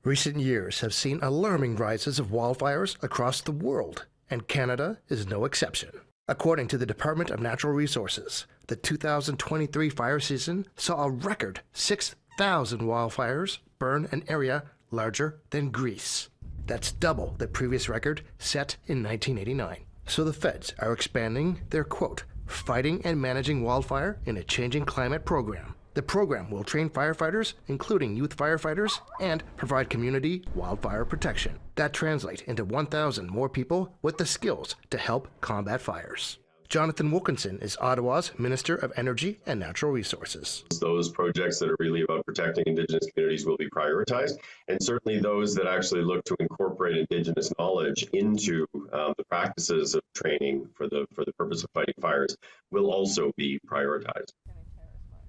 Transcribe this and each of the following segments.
Recent years have seen alarming rises of wildfires across the world, and Canada is no exception. According to the Department of Natural Resources, the 2023 fire season saw a record 6,000 wildfires burn an area larger than Greece. That's double the previous record set in 1989. So the feds are expanding their, quote, fighting and managing wildfire in a changing climate program. The program will train firefighters, including youth firefighters, and provide community wildfire protection. That translates into 1,000 more people with the skills to help combat fires. Jonathan Wilkinson is Ottawa's Minister of Energy and Natural Resources. Those projects that are really about protecting Indigenous communities will be prioritized, and certainly those that actually look to incorporate Indigenous knowledge into the practices of training for the purpose of fighting fires will also be prioritized.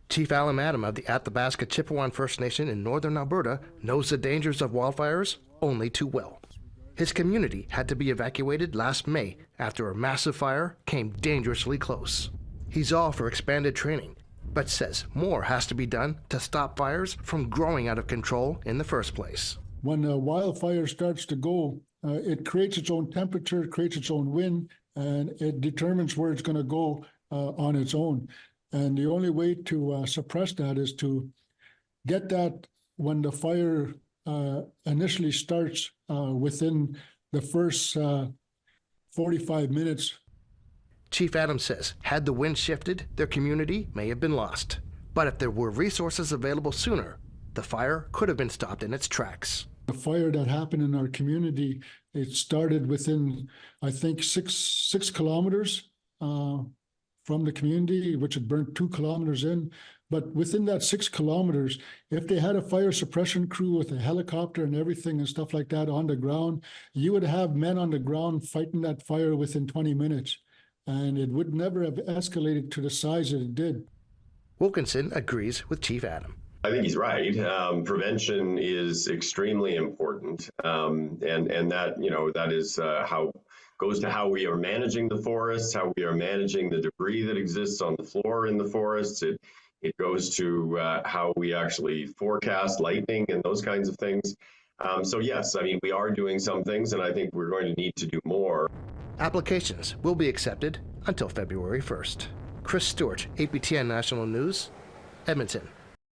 Chief Allan Adam of the Athabasca Chipewyan First Nation in northern Alberta knows the dangers of wildfires only too well. His community had to be evacuated last May after a massive fire came dangerously close. He's all for expanded training, but says more has to be done to stop fires from growing out of control in the first place. When a wildfire starts to go, it creates its own temperature, it creates its own wind, and it determines where it's going to go on its own. And the only way to suppress that is to get that when the fire initially starts within the first 45 minutes. Chief Adam says, had the wind shifted, their community may have been lost. But if there were resources available sooner, the fire could have been stopped in its tracks. The fire that happened in our community, it started within, I think, six kilometers from the community, which had burned 2 kilometers in. But within that 6 kilometers, if they had a fire suppression crew with a helicopter and everything and stuff like that on the ground, you would have men on the ground fighting that fire within 20 minutes. And it would never have escalated to the size that it did. Wilkinson agrees with Chief Adam. I think he's right. Prevention is extremely important. And that, that is goes to how we are managing the forests, how we are managing the debris that exists on the floor in the forests. It goes to how we actually forecast lightning and those kinds of things. So yes, we are doing some things, and I think we're going to need to do more. Applications will be accepted until February 1st. Chris Stewart, APTN National News, Edmonton.